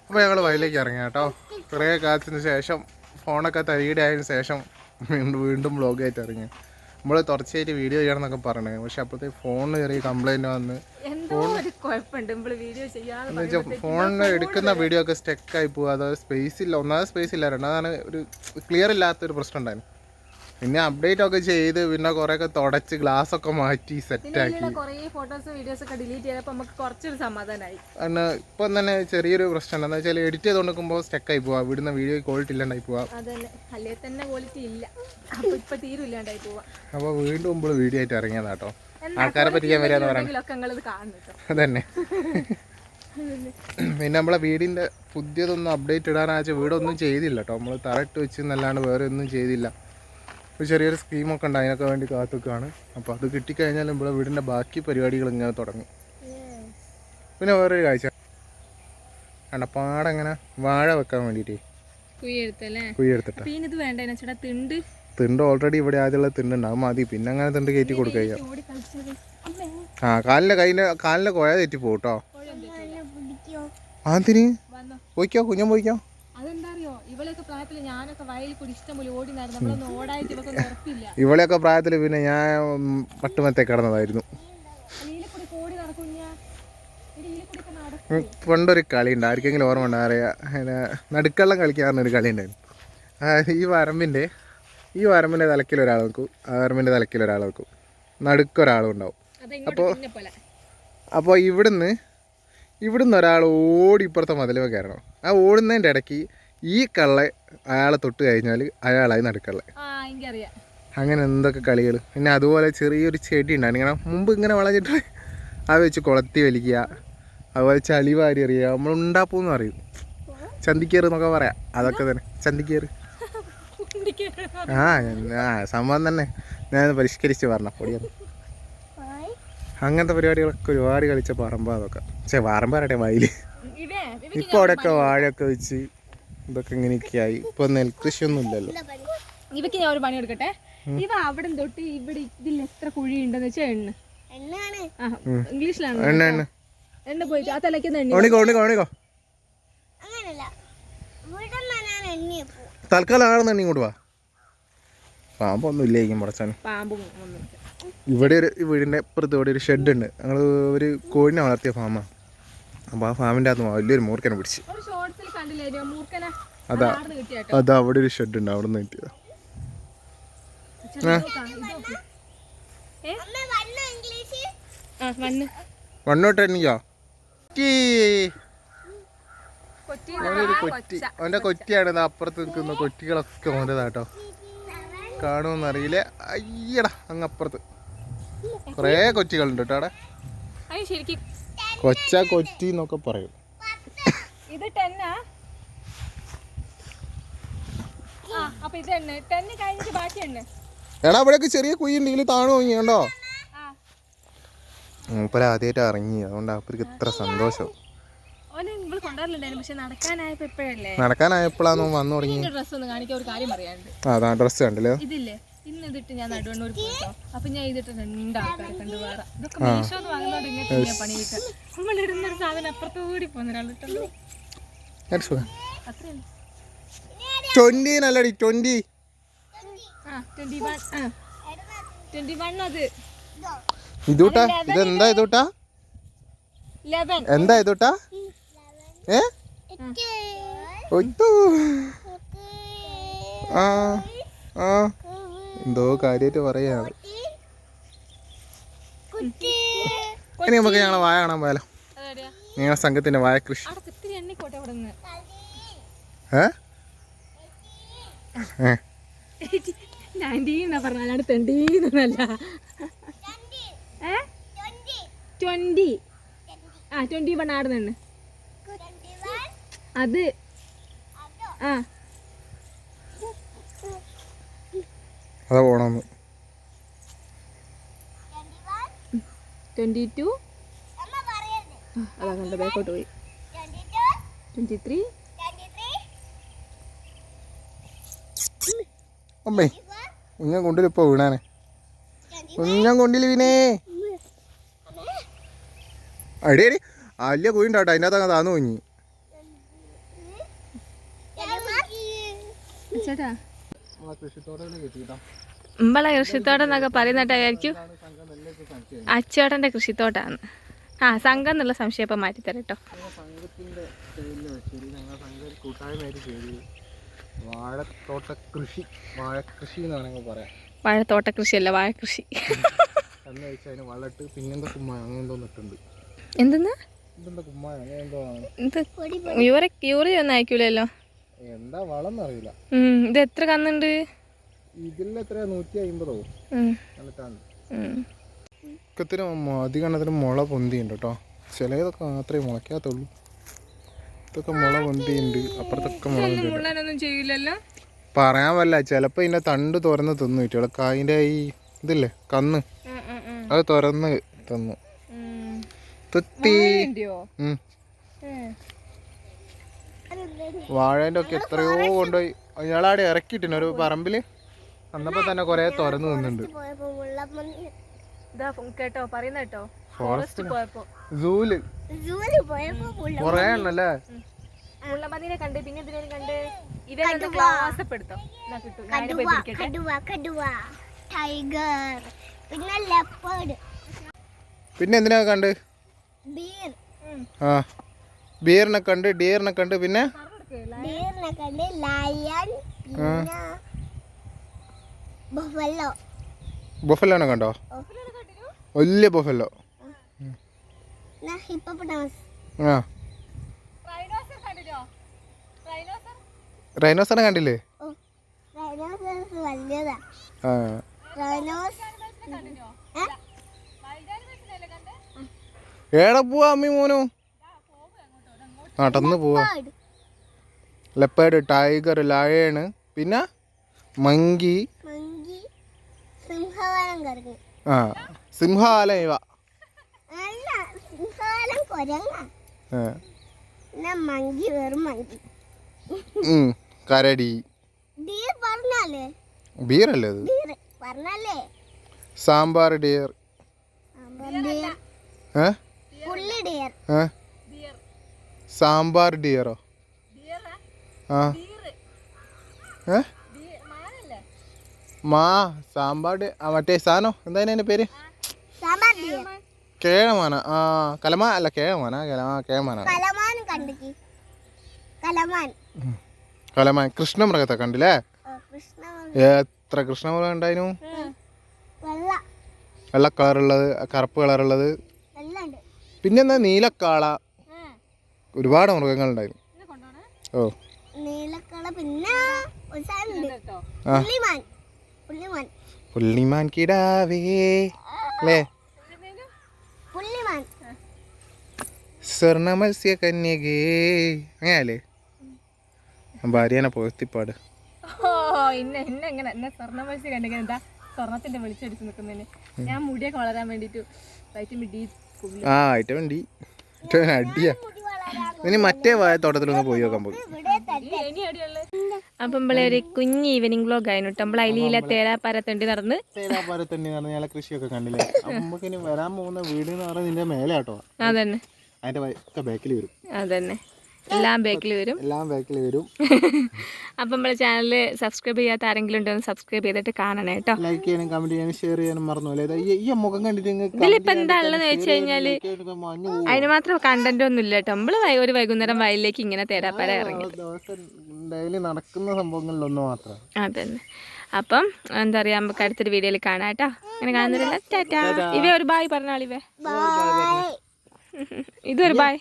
അപ്പോൾ ഞങ്ങൾ വയലിലേക്ക് ഇറങ്ങി കേട്ടോ. കുറേ കാലത്തിന് ശേഷം ഫോണൊക്കെ തരികിടെ ആയതിനു ശേഷം വീണ്ടും വ്ളോഗായിട്ട് ഇറങ്ങി. നമ്മൾ തുടർച്ചയായിട്ട് വീഡിയോ ചെയ്യണമെന്നൊക്കെ പറഞ്ഞേ, പക്ഷെ അപ്പോഴത്തെ ഫോണിന് ചെറിയ കംപ്ലൈൻറ്റ് വന്ന് ഫോണിന് എടുക്കുന്ന വീഡിയോ ഒക്കെ സ്റ്റക്കായി പോകുക. അതായത് സ്പേസ് ഇല്ല, ഒന്നാമത് സ്പേസ് ഇല്ല, രണ്ടാമതാണ് ഒരു ക്ലിയർ ഇല്ലാത്തൊരു പ്രശ്നം ഉണ്ടായിരുന്നു. പിന്നെ അപ്ഡേറ്റ് ഒക്കെ ചെയ്ത് പിന്നെ കുറെയൊക്കെ തുടച്ച് ഗ്ലാസ് ഒക്കെ മാറ്റി സെറ്റാക്കി. പിന്നെ ഇപ്പം തന്നെ ചെറിയൊരു പ്രശ്നം എന്താ വെച്ചാൽ എഡിറ്റ് ചെയ്തുകൊണ്ടിരിക്കുമ്പോൾ സ്റ്റക്കായി പോവാ, ഇവിടുന്ന് വീഡിയോ ക്വാളിറ്റി ഇല്ലാണ്ടായി പോവാ. അപ്പോൾ വീണ്ടും മുമ്പ് വീഡിയോ ആയിട്ട് ഇറങ്ങിയതാട്ടോ. ആൾക്കാരെ പറ്റിക്കാൻ വരികയെന്ന് പറയുന്നത് അതന്നെ. പിന്നെ നമ്മളെ വീടിൻ്റെ പുതിയതൊന്നും അപ്ഡേറ്റ് ഇടാനാച്ച വീടൊന്നും ചെയ്തില്ല കേട്ടോ. നമ്മൾ തറയിട്ട് വെച്ച് എന്നല്ലാണ്ട് വേറെ ഒന്നും ചെയ്തില്ല. ഒരു ചെറിയൊരു സ്കീമൊക്കെ ഉണ്ട്, അതിനൊക്കെ വേണ്ടി കാത്തുക്കാണ്. അപ്പോൾ അത് കിട്ടിക്കഴിഞ്ഞാൽ ഇവിടെ വീടിൻ്റെ ബാക്കി പരിപാടികൾ ഇങ്ങനെ തുടങ്ങും. പിന്നെ വേറൊരു കാഴ്ച കണ്ട പാടങ്ങനെ വാഴ വെക്കാൻ വേണ്ടിയിട്ടേ കുഴിയെടുത്തിട്ട് തിണ്ട് ഓൾറെഡി ഇവിടെ ആദ്യമുള്ള തിണ്ടുണ്ടാവും, മതി. പിന്നെ അങ്ങനെ തിണ്ട് കയറ്റി കൊടുക്കുക. കാലിൻ്റെ കുഴ തെറ്റി പോകും കേട്ടോ. അതിന് പോയിക്കോ, കുഞ്ഞൻ പോയിക്കോ. ഇവളെയൊക്കെ പ്രായത്തിൽ പിന്നെ ഞാൻ പട്ടുമത്തെ കിടന്നതായിരുന്നു. പണ്ടൊരു കളി ഉണ്ട്, ആർക്കെങ്കിലും ഓർമ്മ ഉണ്ട് അറിയാം, നടുക്കള്ളം കളിക്കാറുള്ളൊരു കളി ഉണ്ടായിരുന്നു. അതായത് ഈ വരമ്പിൻ്റെ തലക്കിൽ ഒരാൾ വെക്കും, ആ വരമ്പിൻ്റെ തലക്കിൽ ഒരാൾ വെക്കും, നടുക്കൊരാളും ഉണ്ടാവും. അപ്പോൾ ഇവിടുന്ന് ഒരാൾ ഓടി ഇപ്പുറത്തെ മതിലുമേ കയറണം. ആ ഓടുന്നതിൻ്റെ ഇടയ്ക്ക് ഈ കള്ളെ അയാളെ തൊട്ട് കഴിഞ്ഞാൽ അയാളായി നടുക്കള്ളെ. അങ്ങനെ എന്തൊക്കെ കളികൾ. പിന്നെ അതുപോലെ ചെറിയൊരു ചെടി ഉണ്ടായിരുന്നു ഇങ്ങനെ മുമ്പ് ഇങ്ങനെ വളഞ്ഞിട്ട് അത് വെച്ച് കുളത്തി വലിക്കുക. അതുപോലെ ചളി വാരി എറിയുക, നമ്മൾ ഉണ്ടാപ്പൂന്ന് പറയും, ചന്തിക്കേറ് എന്നൊക്കെ പറയാം. അതൊക്കെ തന്നെ ചന്തിക്കേറ്. സംഭവം തന്നെ ഞാൻ പരിഷ്കരിച്ച് പറഞ്ഞ പൊടിയാണ്. അങ്ങനത്തെ പരിപാടികളൊക്കെ ഒരുപാട് കളിച്ച പറമ്പ് അതൊക്കെ. പക്ഷേ പറമ്പ് പറയട്ടെ വയല്. ഇപ്പോൾ അവിടെയൊക്കെ വാഴയൊക്കെ വെച്ച് ഇതൊക്കെ ഇങ്ങനെയൊക്കെയായി. ഇപ്പൊ നെൽകൃഷിയൊന്നും ഇല്ലല്ലോ. ഇവക്ക് ഞാൻ ഒരു പണി കൊടുക്കട്ടെ. ഇവ അവിടെ തൊട്ട് ഇവിടെ ഇതിൽ എത്ര കുഴി ഉണ്ടെന്ന് വെച്ചാൽ ഇംഗ്ലീഷിലാണ് എണ്ണ പോയിട്ട് ആ തലയ്ക്ക് തൽക്കാലം ആണെന്ന് ഇങ്ങോട്ട് വാ. പാമ്പൊന്നും ഇല്ലേക്കും പടച്ചാൻ. ഇവിടെ ഒരു വീടിൻ്റെ അപ്പുറത്ത് ഇവിടെ ഒരു ഷെഡ് ഉണ്ട്. ഞങ്ങൾ ഒരു കോഴിനെ വളർത്തിയ ഫാമാണ്. അപ്പോൾ ആ ഫാമിൻ്റെ അകത്ത് വലിയൊരു മൂർക്കനെ പിടിച്ച്. അതാ അവിടെ ഒരു ഷെഡ് ഉണ്ട്, അവിടെ നിന്ന് കിട്ടിയതാ. വണ്ണോട്ട് എനിക്കോ കൊറ്റി, അവൻ്റെ കൊറ്റിയാണ്. അപ്പുറത്ത് നിൽക്കുന്ന കൊറ്റികളൊക്കെ മോൻ്റെതാട്ടോ. കാണുമെന്നറിയില്ല. അയ്യടാ അങ്ങപ്പുറത്ത് കുറേ കൊറ്റികളുണ്ട് കേട്ടോ അവിടെ. കൊറ്റി എന്നൊക്കെ പറയും. എടാ അവിടെയൊക്കെ ചെറിയ കുഴി ഉണ്ടെങ്കിൽ താണു നോക്കിയുണ്ടോ. മൂപ്പര ആദ്യമായിട്ട് ഇറങ്ങി, അതുകൊണ്ട് അവർക്ക് ഇത്ര സന്തോഷം. നടക്കാനായപ്പോഴാണ് വന്നു തുടങ്ങി. അതാ ഡ്രസ്സ് കണ്ടല്ലോ. ഇന്നിട്ട് ഞാൻ നടുവണ്ണൂർ പോയിട്ടോ. അപ്പൊ ഞാൻ ഇതിട്ട് രണ്ടാൾക്കാരെ കണ്ടു. വേറെ ഇതൊക്കെ മീഷോന്ന് വാങ്ങുന്നോണ്ട് ഇങ്ങനെ പണി കിട്ടുക. നമ്മളിടുന്നൊരു സാധനം അപ്പുറത്തോടി പോകുന്ന ഒരാളിട്ടല്ലോ. നല്ലടി 20. 21 അത് ഇതൂട്ടാ. ഇതെന്താ ഇതൂട്ടാ? എന്താ ഇതൂട്ടാ? എന്തോ കാര്യമായിട്ട് പറയാണ്. ഇനി നമുക്ക് ഞങ്ങളെ വാഴ കാണാൻ പോയാലോ? നിങ്ങളെ സംഘത്തിന്റെ വാഴ കൃഷി. പറഞ്ഞാലാണ് 21 ആടുന്നുണ്ട് അത്. അതാ പോണെന്ന്. 22 അതാ കണ്ട ബാക്കോട്ട് പോയി. 23 അമ്മേ കുഞ്ഞൻ കൊണ്ടില്ല. ഇപ്പൊ വീണാനെ കുഞ്ഞൻ കൊണ്ടില്ല. പിന്നെ അടിയടി വലിയ കുഴിണ്ടാട്ടോ, അതിൻ്റെ അകത്ത് അങ്ങ് താന്നു കുഞ്ഞി. ചേട്ടാ കൃഷിത്തോടെ കിട്ടിയിട്ടാ നമ്മളെ കൃഷിത്തോട്ടം എന്നൊക്കെ പറയുന്നിട്ടായിരിക്കും അച്ചേട്ടൻ്റെ കൃഷിത്തോട്ടാണ്. ആ സംഘം എന്നുള്ള സംശയം ഇപ്പം മാറ്റിത്തരാം കേട്ടോ. സംഘത്തിൻ്റെ ഞങ്ങൾ സംഘം കൂട്ടായ്മയായിട്ട് ചെയ്ത് വാഴത്തോട്ട കൃഷി വാഴക്കൃഷി എന്ന് വേണമെങ്കിൽ പറയാം. വാഴത്തോട്ട കൃഷിയല്ല വാഴക്കൃഷി. എന്ന് വെച്ചാൽ അതിന് വളട്ട് പിന്നെന്താ കുമ്മായ അങ്ങനെ എന്തോ നട്ടുണ്ട്. എന്തെന്നാ ഇതെന്താ കുമ്മായ അങ്ങനെ എന്തോ ആണ്. യൂറിയ ഒന്നും അയക്കൂലല്ലോ. എന്താ വളം എന്നറിയില്ല. ഇത് എത്ര കന്നുണ്ട്? ഇതിൽ എത്ര 150 കണക്കാണ്. അധികണ്ണത്തിന് മുള പൊന്തിയുണ്ട് കേട്ടോ. ചിലതൊക്കെ മാത്രമേ മുളയ്ക്കാത്തുള്ളൂ. ഇതൊക്കെ മുള പൊന്തിയുണ്ട്. അപ്പുറത്തൊക്കെ മുള പറയാൻ പറ്റില്ല. ചിലപ്പോൾ ഇതിൻ്റെ തണ്ട് തുറന്ന് തിന്നു കിട്ടിയോളൂ. അതിൻ്റെ ഈ ഇതില്ലേ കന്ന് അത് തുറന്ന് തിന്നു. വാഴേൻ്റെ ഒക്കെ എത്രയോ കൊണ്ടുപോയി അയാളാടെ ഇറക്കിയിട്ടുണ്ട് ഒരു പറമ്പില്. അന്നപ്പോ തന്നെ കൊറേ തുറന്നു നിന്നുണ്ട്. കേട്ടോ പറയുന്ന കേട്ടോ സൂല് കൊറേ എണ്ണല്ലേ. മുള്ളമതിനെ കണ്ട് പിന്നെ എന്തിനേലും കണ്ട് ഇവരെ ക്ലാസ് എടുത്തോ പിന്നെ എന്തിനാ കണ്ട്? ആ ബീറിനെ കണ്ട് ഡിയറിനെ കണ്ട് പിന്നെ ബൊഫലോനെ കണ്ടോ? വലിയ ബൊഫലോ. ആ റൈനോസറിനെ കണ്ടില്ലേ? ആ ഏടെ പോവാ അമ്മി മോനു? നടന്ന് പോവാ. ലെപ്പേഡ്, ടൈഗർ, ലയണ്, പിന്നെ മങ്കി. ആ സിംഹാലയം ഇവ. കരടി ബീറല്ലേ അത്? സാമ്പാർ ഡിയർ. സാമ്പാർ ഡിയറോ? ആ മാ സാമ്പാർ മറ്റേ സാധനം എന്തായാലും അതിൻ്റെ പേര് കേഴമാന. ആ കലമാൻ അല്ല കേഴമാന. കേഴമാന കലമാൻ. കൃഷ്ണമൃഗത്തെ കണ്ടില്ലേ? എത്ര കൃഷ്ണമൃഗം ഉണ്ടായിരുന്നു? വെള്ള കളറുള്ളത്, കറുപ്പ് കളറുള്ളത്, പിന്നെന്താ നീലക്കാള. ഒരുപാട് മൃഗങ്ങളുണ്ടായിരുന്നു. ഓ പുള്ളിമാൻ കിടാവേ അല്ലേ? സ്വർണ്ണ മത്സ്യ കന്യകേ അങ്ങനെയല്ലേ ഭാര്യനെ പുകഴ്ത്തിപ്പാട്. എന്നെ സ്വർണ്ണ മത്സ്യം കണ്ടെങ്കിൽ എന്താ സ്വർണ്ണത്തിന്റെ വെളിച്ചടിച്ച് നിൽക്കുന്നതിന് ഞാൻ മുടിയൊക്കെ വളരാൻ വേണ്ടിട്ട് വൈറ്റമിൻ ഡി. ആ വൈറ്റമിൻ ഡി അടിയാ. ഇനി മറ്റേ തോട്ടത്തിലൊന്ന് പോയി നോക്കാൻ പോകും. അപ്പം നമ്മളെ ഒരു കുഞ്ഞ് ഈവനിങ് വ്ലോഗ് ആയിരുന്നു. നമ്മൾ അതിലെ തേരാപ്പാരത്തണ്ടി നടന്ന് ഞങ്ങളെ കൃഷിയൊക്കെ കണ്ടില്ലേ? നമുക്ക് ഇനി വരാൻ പോകുന്ന വീട് എന്ന് പറഞ്ഞാൽ നിന്റെ മേലെ കേട്ടോ. അതന്നെ അതിന്റെ ബാക്കിൽ വരും. അതന്നെ എല്ലാം ബാക്കിൽ വരും. അപ്പം നമ്മളെ ചാനൽ സബ്സ്ക്രൈബ് ചെയ്യാത്ത ആരെങ്കിലും ഉണ്ടോ സബ്സ്ക്രൈബ് ചെയ്തിട്ട് കാണണേ കേട്ടോ. ലൈക്ക് ചെയ്യാനും കമന്റ് ചെയ്യാനും ഷെയർ ചെയ്യാനും മറന്നു. ഈ മുഖം കണ്ടിട്ട് ഇതിലിപ്പോ എന്താ ഉള്ളതെന്ന് വെച്ച് കഴിഞ്ഞാല് അതിന് മാത്രം കണ്ടന്റ് ഒന്നും ഇല്ല കേട്ടോ. നമ്മള് ഒരു വൈകുന്നേരം വയലിലേക്ക് ഇങ്ങനെ തേരാപ്പാര ഇറങ്ങി ഡെയിലി നടക്കുന്ന സംഭവങ്ങളിലൊന്നും മാത്രം. അതന്നെ. അപ്പം എന്താ പറയാ നമുക്ക് അടുത്തൊരു വീഡിയോയിൽ കാണാം കേട്ടോ. അങ്ങനെ കാണുന്നില്ല. ടാറ്റാ. ഇവ ഒരു ബായ് പറഞ്ഞാളിവേ. ഇതൊരു ബായ്.